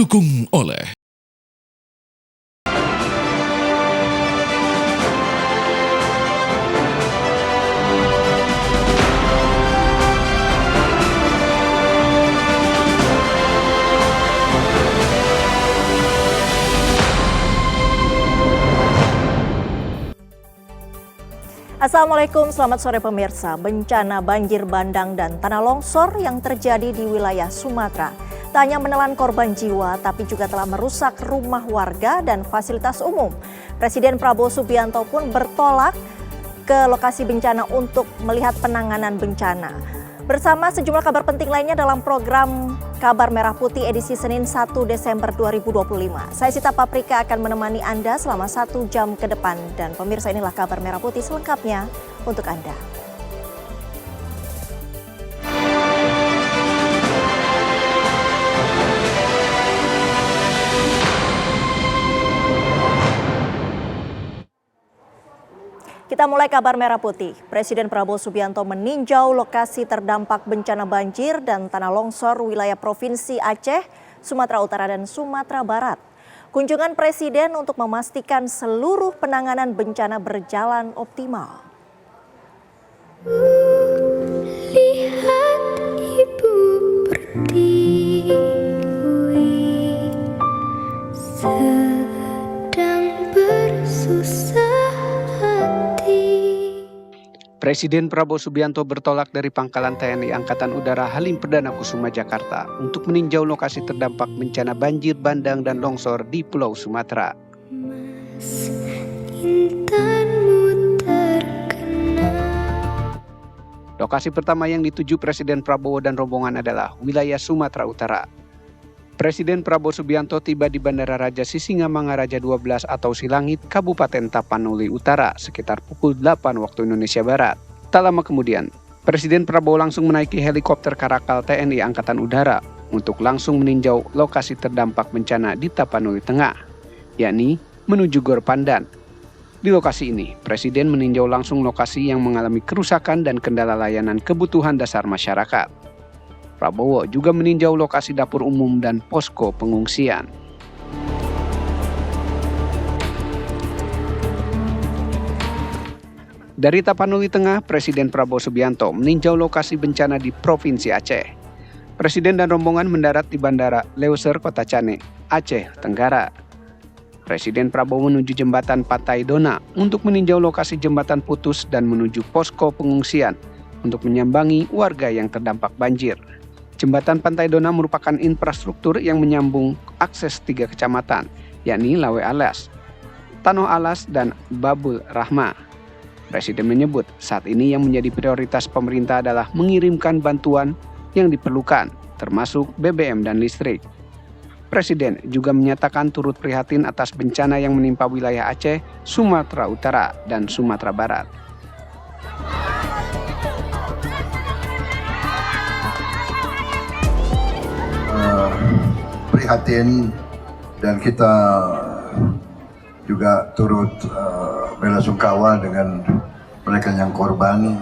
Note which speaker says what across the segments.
Speaker 1: Didukung oleh
Speaker 2: Assalamualaikum, selamat sore pemirsa. Bencana banjir bandang dan tanah longsor yang terjadi di wilayah Sumatera tak hanya menelan korban jiwa, tapi juga telah merusak rumah warga dan fasilitas umum. Presiden Prabowo Subianto pun bertolak ke lokasi bencana untuk melihat penanganan bencana. Bersama sejumlah kabar penting lainnya dalam program Kabar Merah Putih edisi Senin 1 Desember 2025. Saya Sita Paprika akan menemani Anda selama 1 jam ke depan. Dan pemirsa, inilah Kabar Merah Putih selengkapnya untuk Anda. Kita mulai Kabar Merah Putih. Presiden Prabowo Subianto meninjau lokasi terdampak bencana banjir dan tanah longsor wilayah Provinsi Aceh, Sumatera Utara, dan Sumatera Barat. Kunjungan Presiden untuk memastikan seluruh penanganan bencana berjalan optimal.
Speaker 3: Lihat ibu berdiri, sedang bersusah hati.
Speaker 4: Presiden Prabowo Subianto bertolak dari Pangkalan TNI Angkatan Udara Halim Perdana Kusuma, Jakarta untuk meninjau lokasi terdampak bencana banjir bandang dan longsor di Pulau Sumatera.
Speaker 3: Mas, intanmu terkena.
Speaker 4: Lokasi pertama yang dituju Presiden Prabowo dan rombongan adalah wilayah Sumatera Utara. Presiden Prabowo Subianto tiba di Bandara Raja Sisingamangaraja 12 atau Silangit, Kabupaten Tapanuli Utara sekitar pukul 8 waktu Indonesia Barat. Tak lama kemudian, Presiden Prabowo langsung menaiki helikopter Karakal TNI Angkatan Udara untuk langsung meninjau lokasi terdampak bencana di Tapanuli Tengah, yakni menuju Gor Pandan. Di lokasi ini, Presiden meninjau langsung lokasi yang mengalami kerusakan dan kendala layanan kebutuhan dasar masyarakat. Prabowo juga meninjau lokasi dapur umum dan posko pengungsian. Dari Tapanuli Tengah, Presiden Prabowo Subianto meninjau lokasi bencana di Provinsi Aceh. Presiden dan rombongan mendarat di Bandara Leuser, Kota Cane, Aceh Tenggara. Presiden Prabowo menuju jembatan Pantai Dona untuk meninjau lokasi jembatan putus dan menuju posko pengungsian untuk menyambangi warga yang terdampak banjir. Jembatan Pantai Dona merupakan infrastruktur yang menyambung akses 3 kecamatan, yakni Lawe Alas, Tanoh Alas, dan Babul Rahma. Presiden menyebut saat ini yang menjadi prioritas pemerintah adalah mengirimkan bantuan yang diperlukan, termasuk BBM dan listrik. Presiden juga menyatakan turut prihatin atas bencana yang menimpa wilayah Aceh, Sumatera Utara, dan Sumatera Barat.
Speaker 5: Prihatin, dan kita juga turut belasungkawa dengan mereka yang korban,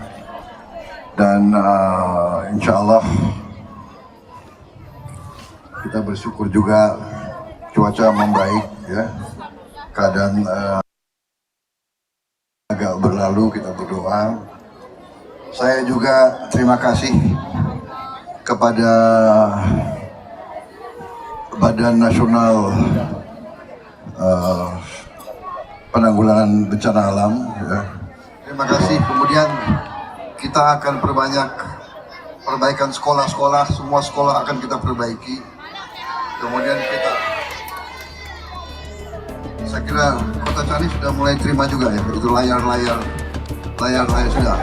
Speaker 5: dan insya Allah kita bersyukur juga cuaca membaik, ya, keadaan agak berlalu, kita berdoa. Saya juga terima kasih kepada Badan Nasional Penanggulangan Bencana Alam, ya. Terima kasih. Kemudian kita akan perbanyak perbaikan sekolah-sekolah, semua sekolah akan kita perbaiki. Kemudian saya kira Kota Cane sudah mulai terima juga, ya, itu layar-layar sudah.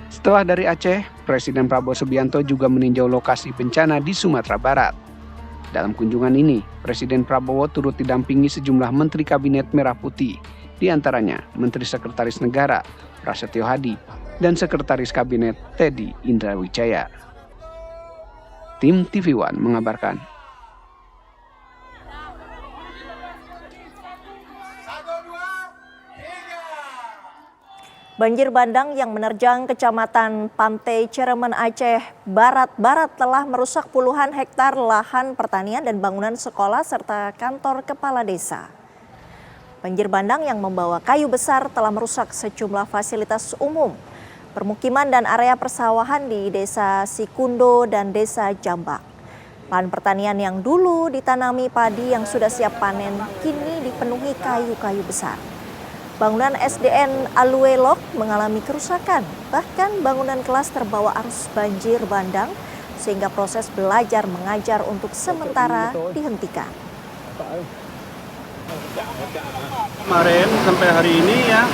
Speaker 4: Setelah dari Aceh, Presiden Prabowo Subianto juga meninjau lokasi bencana di Sumatera Barat. Dalam kunjungan ini, Presiden Prabowo turut didampingi sejumlah Menteri Kabinet Merah Putih, di antaranya Menteri Sekretaris Negara Prasetyo Hadi dan Sekretaris Kabinet Teddy Indrawijaya. Tim TV One mengabarkan.
Speaker 2: Banjir bandang yang menerjang Kecamatan Pantai Ceremen Aceh Barat telah merusak puluhan hektar lahan pertanian dan bangunan sekolah serta kantor kepala desa. Banjir bandang yang membawa kayu besar telah merusak sejumlah fasilitas umum, permukiman dan area persawahan di Desa Sikundo dan Desa Jambak. Lahan pertanian yang dulu ditanami padi yang sudah siap panen kini dipenuhi kayu-kayu besar. Bangunan SDN Aluelok mengalami kerusakan, bahkan bangunan kelas terbawa arus banjir bandang sehingga proses belajar mengajar untuk sementara dihentikan.
Speaker 1: Kemarin sampai hari ini ya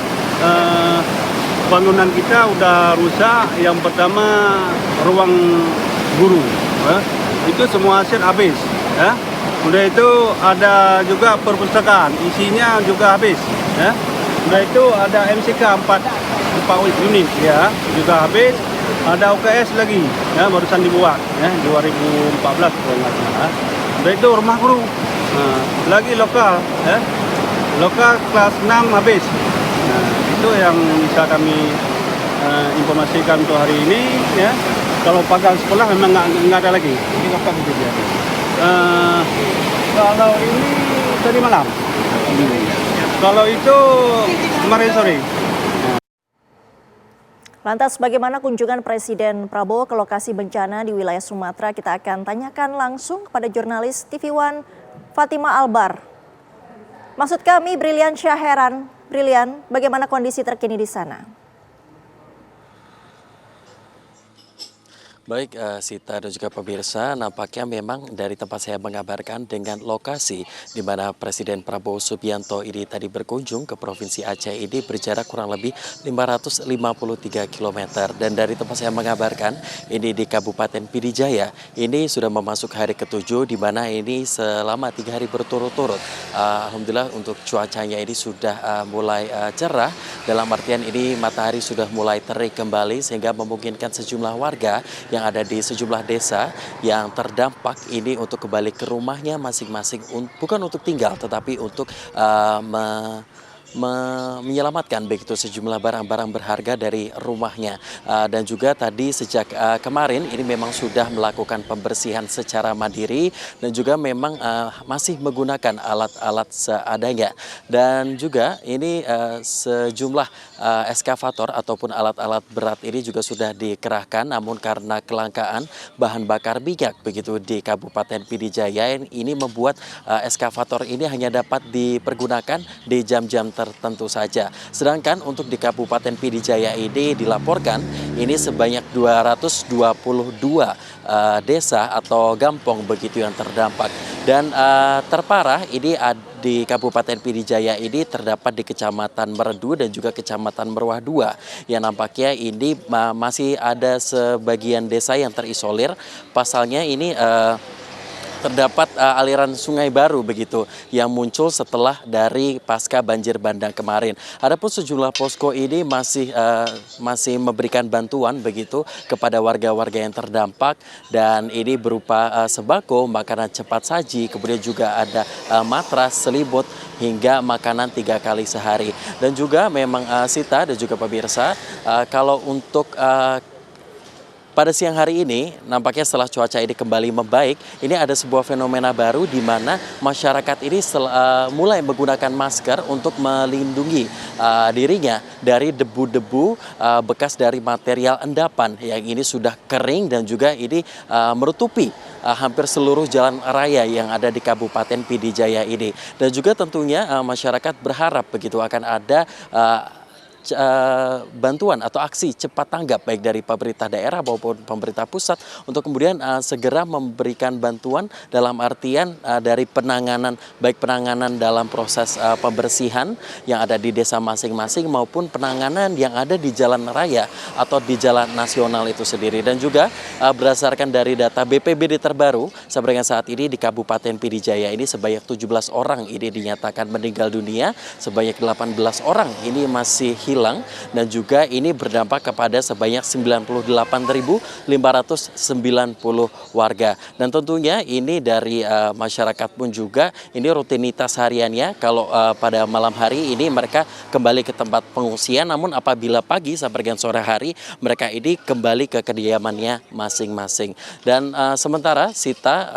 Speaker 1: bangunan kita udah rusak. Yang pertama ruang guru, itu semua aset habis. Udah itu ada juga perpustakaan, isinya juga habis. Udah itu ada MCK 4 unit ya juga habis. Ada UKS lagi ya barusan dibuat 2014 kalau nggak salah. Udah itu rumah guru. Lagi lokal lokal kelas 6 habis. Itu yang bisa kami informasikan untuk hari ini ya. Kalau pagar sekolah memang nggak ada lagi. Ini kapan itu dia? Kalau ini tadi malam. Kalau itu kemarin sore.
Speaker 2: Lantas bagaimana kunjungan Presiden Prabowo ke lokasi bencana di wilayah Sumatera? Kita akan tanyakan langsung kepada jurnalis TV One Fatima Albar. Maksud kami Brilian Syaheran. Brilian, bagaimana kondisi terkini di sana?
Speaker 6: Baik, Sita dan juga pemirsa, nampaknya memang dari tempat saya mengabarkan dengan lokasi di mana Presiden Prabowo Subianto ini tadi berkunjung ke Provinsi Aceh ini berjarak kurang lebih 553 km. Dan dari tempat saya mengabarkan ini di Kabupaten Pidijaya, ini sudah memasuki hari ke-7 di mana ini selama 3 hari berturut-turut. Alhamdulillah untuk cuacanya ini sudah mulai cerah, dalam artian ini matahari sudah mulai terik kembali sehingga memungkinkan sejumlah warga yang ada di sejumlah desa yang terdampak ini untuk kembali ke rumahnya masing-masing, bukan untuk tinggal tetapi untuk menyelamatkan begitu sejumlah barang-barang berharga dari rumahnya. Dan juga tadi sejak kemarin ini memang sudah melakukan pembersihan secara mandiri dan juga memang masih menggunakan alat-alat seadanya. Dan juga ini sejumlah eskavator ataupun alat-alat berat ini juga sudah dikerahkan, namun karena kelangkaan bahan bakar minyak begitu di Kabupaten Pidijaya ini membuat eskavator ini hanya dapat dipergunakan di jam-jam tertentu saja. Sedangkan untuk di Kabupaten Pidijaya ini dilaporkan ini sebanyak 222 desa atau gampong begitu yang terdampak. Dan terparah ini di Kabupaten Pidijaya ini terdapat di Kecamatan Meredu dan juga Kecamatan Meruah 2 yang nampaknya ini masih ada sebagian desa yang terisolir. Pasalnya ini terdapat aliran sungai baru begitu yang muncul setelah dari pasca banjir bandang kemarin. Adapun sejumlah posko ini masih memberikan bantuan begitu kepada warga-warga yang terdampak, dan ini berupa sembako, makanan cepat saji, kemudian juga ada matras, selimut hingga makanan 3 kali sehari. Dan juga memang Sita dan juga pemirsa, kalau untuk pada siang hari ini, nampaknya setelah cuaca ini kembali membaik, ini ada sebuah fenomena baru di mana masyarakat ini mulai menggunakan masker untuk melindungi dirinya dari debu-debu bekas dari material endapan yang ini sudah kering dan juga ini menutupi hampir seluruh jalan raya yang ada di Kabupaten Pidijaya ini. Dan juga tentunya masyarakat berharap begitu akan ada bantuan atau aksi cepat tanggap baik dari pemerintah daerah maupun pemerintah pusat untuk kemudian segera memberikan bantuan dalam artian dari penanganan, baik penanganan dalam proses pembersihan yang ada di desa masing-masing maupun penanganan yang ada di jalan raya atau di jalan nasional itu sendiri. Dan juga berdasarkan dari data BPBD terbaru sampai dengan saat ini di Kabupaten Pidijaya ini sebanyak 17 orang ini dinyatakan meninggal dunia, sebanyak 18 orang ini masih hilang dan juga ini berdampak kepada sebanyak 98.590 warga. Dan tentunya ini dari masyarakat pun juga ini rutinitas hariannya kalau pada malam hari ini mereka kembali ke tempat pengungsian, namun apabila pagi sampai dengan sore hari mereka ini kembali ke kediamannya masing-masing. Dan sementara Sita,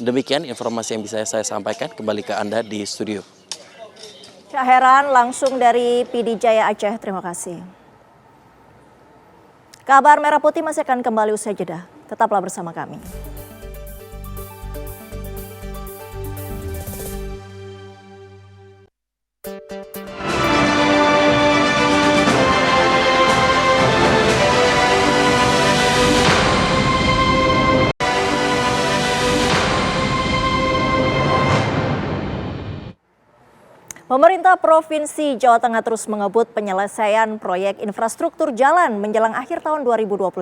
Speaker 6: demikian informasi yang bisa saya sampaikan. Kembali ke Anda di studio.
Speaker 2: Cak Heran langsung dari PD Jaya Aceh, terima kasih. Kabar Merah Putih masih akan kembali usai jeda. Tetaplah bersama kami. Pemerintah Provinsi Jawa Tengah terus mengebut penyelesaian proyek infrastruktur jalan menjelang akhir tahun 2025.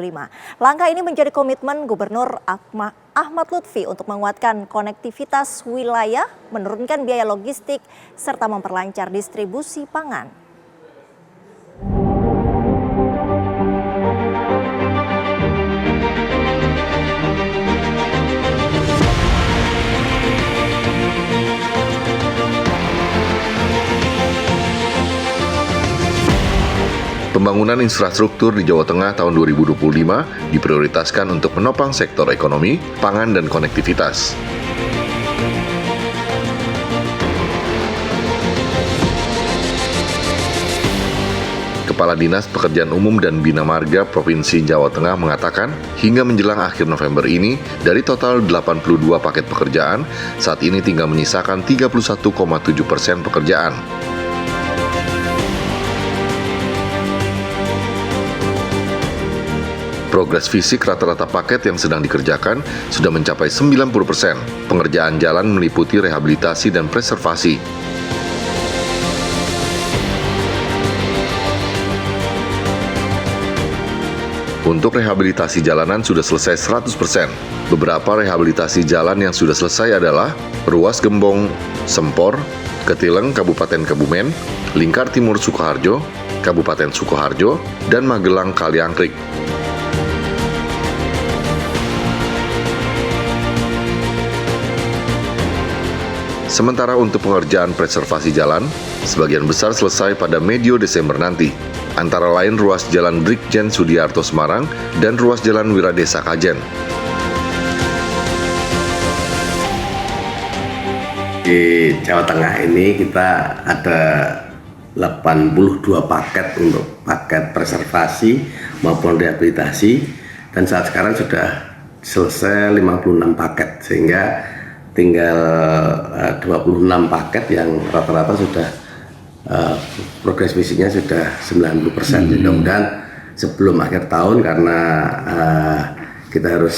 Speaker 2: Langkah ini menjadi komitmen Gubernur Ahmad Lutfi untuk menguatkan konektivitas wilayah, menurunkan biaya logistik, serta memperlancar distribusi pangan.
Speaker 7: Pembangunan infrastruktur di Jawa Tengah tahun 2025 diprioritaskan untuk menopang sektor ekonomi, pangan, dan konektivitas. Kepala Dinas Pekerjaan Umum dan Bina Marga Provinsi Jawa Tengah mengatakan, hingga menjelang akhir November ini, dari total 82 paket pekerjaan, saat ini tinggal menyisakan 31,7% pekerjaan. Progres fisik rata-rata paket yang sedang dikerjakan sudah mencapai 90%. Pengerjaan jalan meliputi rehabilitasi dan preservasi. Untuk rehabilitasi jalanan sudah selesai 100%. Beberapa rehabilitasi jalan yang sudah selesai adalah Ruas Gembong Sempor, Ketileng Kabupaten Kebumen, Lingkar Timur Sukoharjo, Kabupaten Sukoharjo, dan Magelang Kaliangkrik. Sementara untuk pengerjaan preservasi jalan, sebagian besar selesai pada medio Desember nanti, antara lain ruas Jalan Brigjen Sudiarto Semarang dan ruas Jalan Wiradesa Kajen.
Speaker 8: Di Jawa Tengah ini kita ada 82 paket untuk paket preservasi maupun rehabilitasi, dan saat sekarang sudah selesai 56 paket, sehingga tinggal 26 paket yang rata-rata sudah progres fisiknya sudah 90%. Mudah-mudahan sebelum akhir tahun, karena kita harus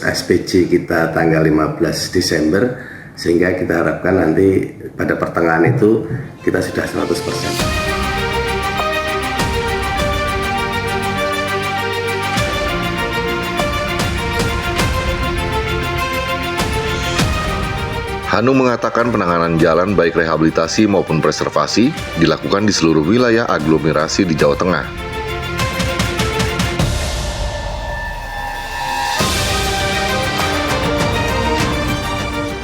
Speaker 8: SPJ kita tanggal 15 Desember, sehingga kita harapkan nanti pada pertengahan itu kita sudah 100%.
Speaker 7: Hanung mengatakan penanganan jalan baik rehabilitasi maupun preservasi dilakukan di seluruh wilayah aglomerasi di Jawa Tengah.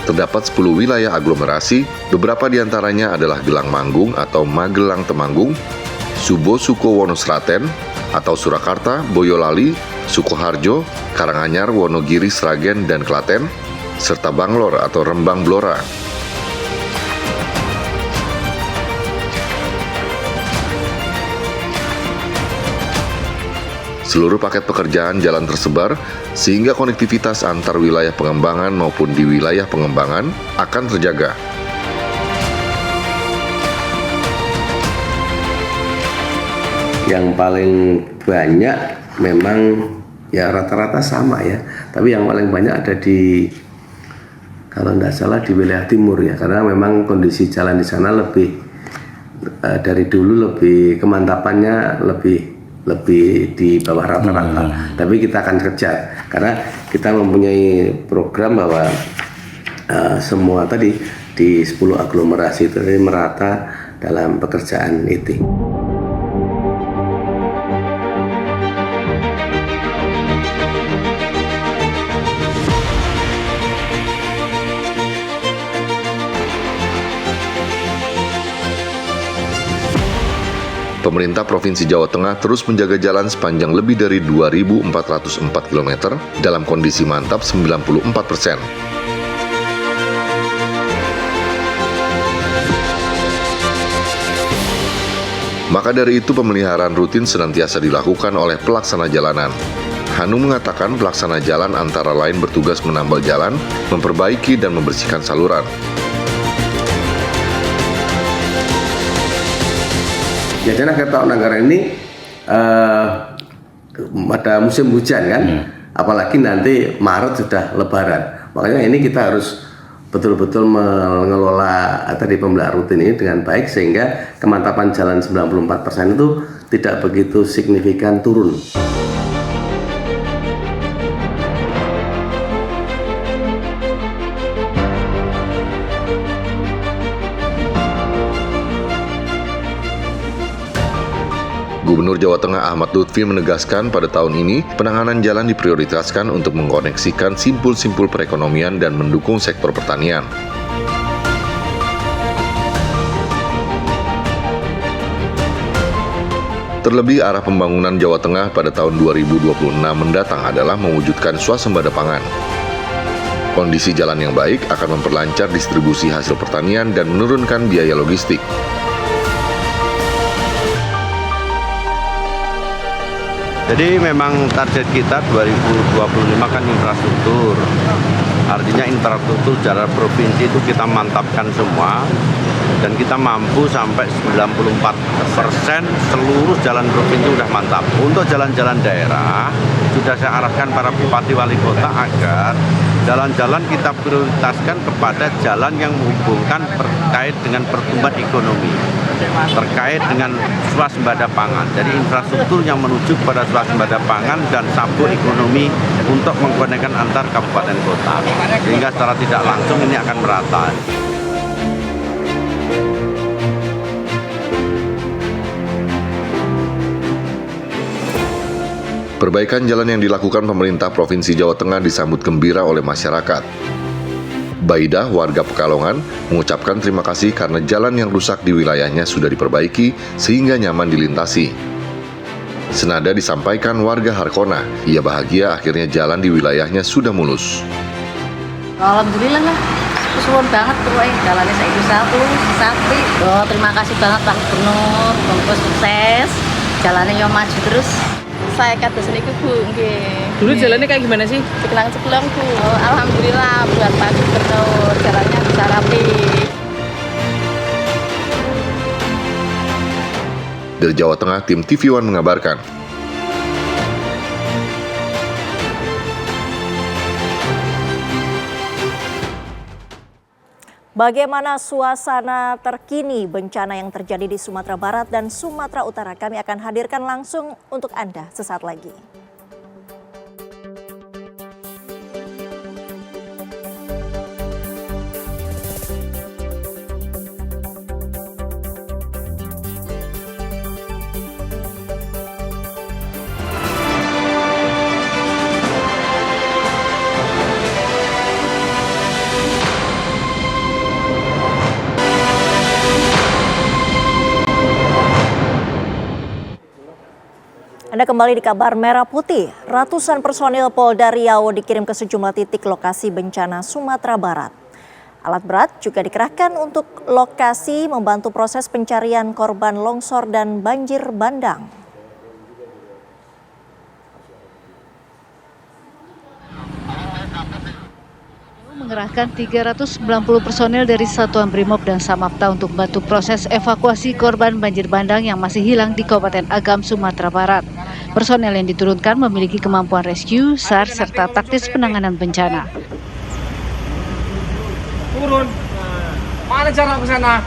Speaker 7: Terdapat 10 wilayah aglomerasi, beberapa diantaranya adalah Gelang Manggung atau Magelang Temanggung, Subo Sukowono Sraten atau Surakarta, Boyolali, Sukoharjo, Karanganyar, Wonogiri, Sragen, dan Klaten, serta Banglor atau Rembang Blora. Seluruh paket pekerjaan jalan tersebar sehingga konektivitas antar wilayah pengembangan maupun di wilayah pengembangan akan terjaga.
Speaker 8: Yang paling banyak memang ya rata-rata sama ya, tapi yang paling banyak ada di, kalau tidak salah, di wilayah timur ya, karena memang kondisi jalan di sana lebih dari dulu lebih kemantapannya lebih di bawah rata-rata. Tapi kita akan kejar karena kita mempunyai program bahwa semua tadi di 10 aglomerasi itu merata dalam pekerjaan itu.
Speaker 7: Pemerintah Provinsi Jawa Tengah terus menjaga jalan sepanjang lebih dari 2.404 km dalam kondisi mantap 94%. Maka dari itu pemeliharaan rutin senantiasa dilakukan oleh pelaksana jalanan. Hanum mengatakan pelaksana jalan antara lain bertugas menambal jalan, memperbaiki dan membersihkan saluran.
Speaker 8: Biasanya kereta Nanggaran ini pada musim hujan kan, apalagi nanti Maret sudah Lebaran. Makanya ini kita harus betul-betul mengelola tadi pemeliharaan rutin ini dengan baik sehingga kemantapan jalan 94% itu tidak begitu signifikan turun.
Speaker 7: Gubernur Jawa Tengah Ahmad Lutfi menegaskan pada tahun ini penanganan jalan diprioritaskan untuk mengkoneksikan simpul-simpul perekonomian dan mendukung sektor pertanian. Terlebih arah pembangunan Jawa Tengah pada tahun 2026 mendatang adalah mewujudkan swasembada pangan. Kondisi jalan yang baik akan memperlancar distribusi hasil pertanian dan menurunkan biaya logistik.
Speaker 1: Jadi memang target kita 2025 kan infrastruktur. Artinya infrastruktur jalan provinsi itu kita mantapkan semua dan kita mampu sampai 94% seluruh jalan provinsi sudah mantap. Untuk jalan-jalan daerah sudah saya arahkan para bupati wali kota agar jalan-jalan kita prioritaskan kepada jalan yang menghubungkan terkait dengan pertumbuhan ekonomi, terkait dengan swasembada pangan. Jadi infrastruktur yang menuju kepada swasembada pangan dan sabuk ekonomi untuk mengkonekkan antar kabupaten kota. Sehingga secara tidak langsung ini akan merata.
Speaker 7: Perbaikan jalan yang dilakukan pemerintah Provinsi Jawa Tengah disambut gembira oleh masyarakat. Baidah, warga Pekalongan, mengucapkan terima kasih karena jalan yang rusak di wilayahnya sudah diperbaiki sehingga nyaman dilintasi. Senada disampaikan warga Harkona, ia bahagia akhirnya jalan di wilayahnya sudah mulus.
Speaker 9: Alhamdulillah lah, suwun banget pokoknya jalannya saiki satu, sakti. Oh, terima kasih banget Pak Gubernur, semoga sukses, jalannya yo maju terus.
Speaker 10: Saya kata sedikit Bu, nggih.
Speaker 9: Dulu jalannya kayak gimana sih?
Speaker 10: Ceklang-ceklang Bu. Oh, alhamdulillah buat Pak Gubernur, jalannya bisa rapi.
Speaker 7: Dari Jawa Tengah, tim TV One mengabarkan.
Speaker 2: Bagaimana suasana terkini bencana yang terjadi di Sumatera Barat dan Sumatera Utara? Kami akan hadirkan langsung untuk Anda sesaat lagi. Anda kembali di kabar Merah Putih. Ratusan personil Polda Riau dikirim ke sejumlah titik lokasi bencana Sumatera Barat. Alat berat juga dikerahkan untuk lokasi membantu proses pencarian korban longsor dan banjir bandang.
Speaker 11: Mengerahkan 390 personel dari Satuan Brimob dan Samapta untuk membantu proses evakuasi korban banjir bandang yang masih hilang di Kabupaten Agam, Sumatera Barat. Personel yang diturunkan memiliki kemampuan rescue, SAR, serta taktis penanganan bencana.
Speaker 12: Turun, mana cara ke sana?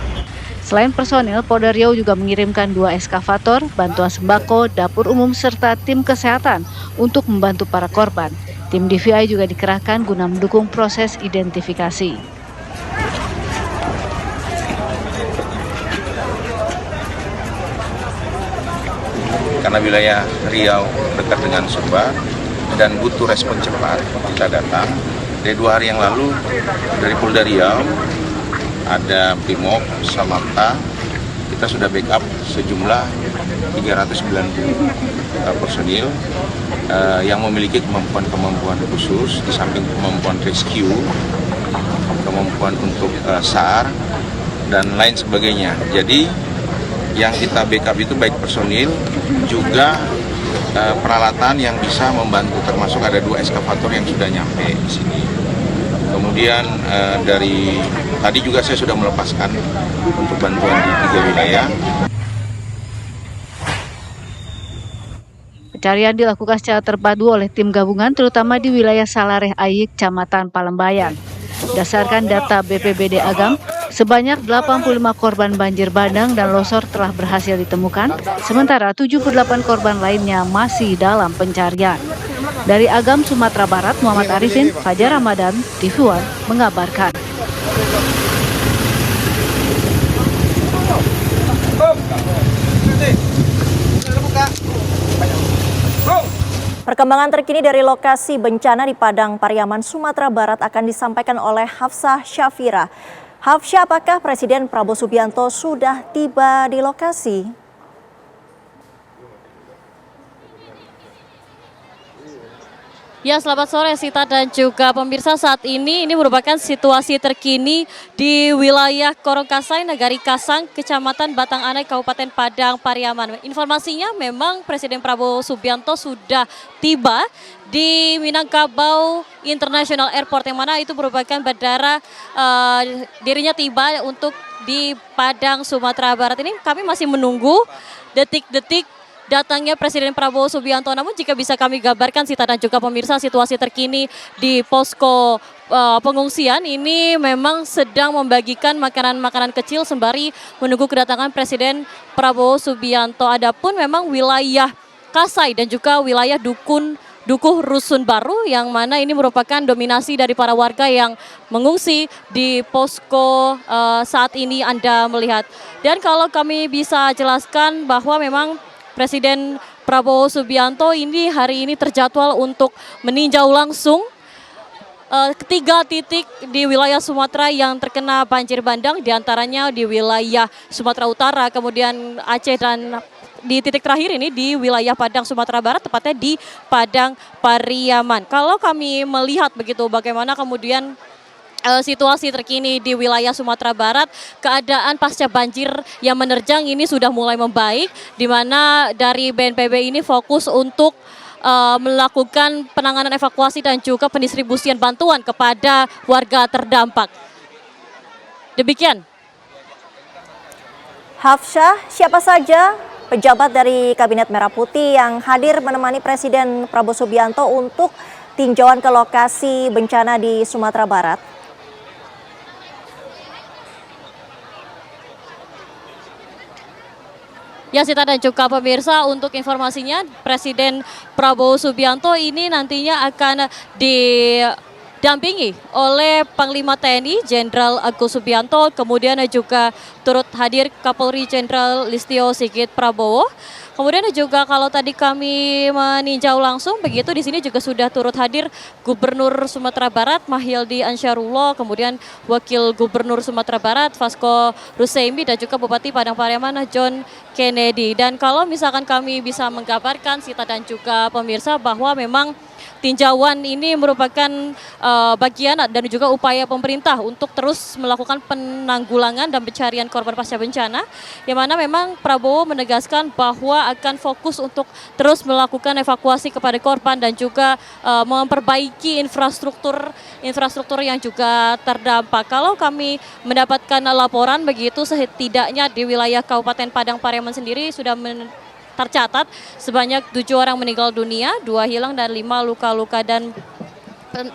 Speaker 11: Selain personel, Polda Riau juga mengirimkan 2 eskavator, bantuan sembako, dapur umum, serta tim kesehatan untuk membantu para korban. Tim DVI juga dikerahkan guna mendukung proses identifikasi.
Speaker 13: Karena wilayah Riau dekat dengan Sumba dan butuh respon cepat, kita datang. Dari 2 hari yang lalu dari Polda Riau ada Brimob, Samapta, kita sudah backup sejumlah 390 personil yang memiliki kemampuan khusus, di samping kemampuan rescue, kemampuan untuk SAR, dan lain sebagainya. Jadi yang kita backup itu baik personil, juga peralatan yang bisa membantu, termasuk ada 2 eskavator yang sudah nyampe di sini. Kemudian dari tadi juga saya sudah melepaskan untuk bantuan di 3 wilayah.
Speaker 11: Pencarian dilakukan secara terpadu oleh tim gabungan terutama di wilayah Salareh Ayik, Kecamatan Palembayan. Berdasarkan data BPBD Agam, sebanyak 85 korban banjir bandang dan longsor telah berhasil ditemukan, sementara 78 korban lainnya masih dalam pencarian. Dari Agam, Sumatera Barat, Muhammad Arifin, Fajar Ramadan, TV One mengabarkan.
Speaker 2: Perkembangan terkini dari lokasi bencana di Padang Pariaman, Sumatera Barat akan disampaikan oleh Hafsah Syafira. Hafsah, apakah Presiden Prabowo Subianto sudah tiba di lokasi?
Speaker 14: Ya, selamat sore Sita dan juga pemirsa. Saat ini merupakan situasi terkini di wilayah Korongkasai, Nagari Kasang, Kecamatan Batang Anai, Kabupaten Padang Pariaman. Informasinya memang Presiden Prabowo Subianto sudah tiba di Minangkabau International Airport, yang mana itu merupakan bandara dirinya tiba untuk di Padang, Sumatera Barat. Ini kami masih menunggu detik-detik datangnya Presiden Prabowo Subianto. Namun jika bisa kami gambarkan Sita dan juga pemirsa, situasi terkini di posko pengungsian ini memang sedang membagikan makanan-makanan kecil sembari menunggu kedatangan Presiden Prabowo Subianto. Adapun memang wilayah Kasai dan juga wilayah Dukuh Rusun Baru, yang mana ini merupakan dominasi dari para warga yang mengungsi di posko saat ini Anda melihat. Dan kalau kami bisa jelaskan bahwa memang Presiden Prabowo Subianto ini hari ini terjadwal untuk meninjau langsung ketiga titik di wilayah Sumatera yang terkena banjir bandang, diantaranya di wilayah Sumatera Utara, kemudian Aceh, dan di titik terakhir ini di wilayah Padang, Sumatera Barat, tepatnya di Padang Pariaman. Kalau kami melihat begitu bagaimana kemudian situasi terkini di wilayah Sumatera Barat, keadaan pasca banjir yang menerjang ini sudah mulai membaik, di mana dari BNPB ini fokus untuk melakukan penanganan evakuasi dan juga pendistribusian bantuan kepada warga terdampak. Demikian.
Speaker 2: Hafsah, siapa saja pejabat dari Kabinet Merah Putih yang hadir menemani Presiden Prabowo Subianto untuk tinjauan ke lokasi bencana di Sumatera Barat?
Speaker 14: Ya, Sita dan juga pemirsa, untuk informasinya Presiden Prabowo Subianto ini nantinya akan didampingi oleh Panglima TNI Jenderal Agus Subianto, kemudian juga turut hadir Kapolri Jenderal Listio Sigit Prabowo. Kemudian juga kalau tadi kami meninjau langsung begitu, di sini juga sudah turut hadir Gubernur Sumatera Barat Mahyildi Ansyarullah, kemudian Wakil Gubernur Sumatera Barat Vasco Ruseimi, dan juga Bupati Padang Pariaman John Kennedy. Dan kalau misalkan kami bisa menggambarkan Sita dan juga pemirsa bahwa memang tinjauan ini merupakan bagian dan juga upaya pemerintah untuk terus melakukan penanggulangan dan pencarian korban pasca bencana, yang mana memang Prabowo menegaskan bahwa akan fokus untuk terus melakukan evakuasi kepada korban dan juga memperbaiki infrastruktur yang juga terdampak. Kalau kami mendapatkan laporan begitu, setidaknya di wilayah Kabupaten Padang Pariaman sendiri sudah tercatat sebanyak 7 orang meninggal dunia, 2 hilang dan 5 luka-luka. Dan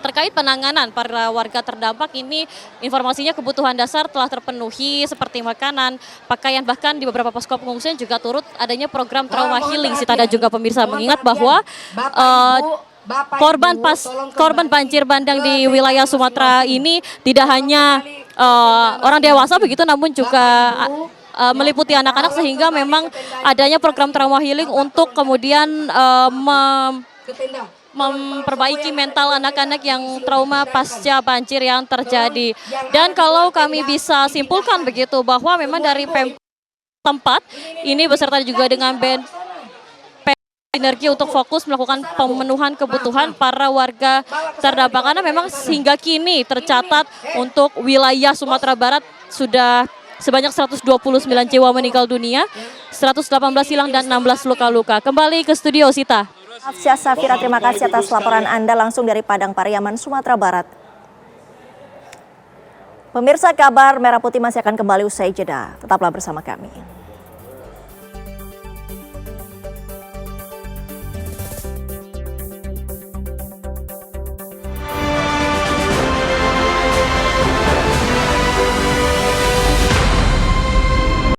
Speaker 14: terkait penanganan para warga terdampak ini, informasinya kebutuhan dasar telah terpenuhi seperti makanan, pakaian, bahkan di beberapa posko pengungsian juga turut adanya program trauma healing, Sita dan juga pemirsa, mengingat bahwa korban banjir bandang di wilayah Sumatera ini tidak hanya orang dewasa begitu, namun juga meliputi anak-anak, sehingga memang adanya program trauma healing untuk kemudian memperbaiki mental anak-anak yang trauma pasca banjir yang terjadi. Dan kalau kami bisa simpulkan begitu bahwa memang dari tempat ini beserta juga dengan Sinergi untuk fokus melakukan pemenuhan kebutuhan para warga terdampak, karena memang hingga kini tercatat untuk wilayah Sumatera Barat sudah sebanyak 129 jiwa meninggal dunia, 118 hilang dan 16 luka-luka. Kembali ke studio Sita.
Speaker 2: Afsyah Safira, terima kasih atas laporan Anda langsung dari Padang Pariaman, Sumatera Barat. Pemirsa, kabar Merah Putih masih akan kembali usai jeda. Tetaplah bersama kami.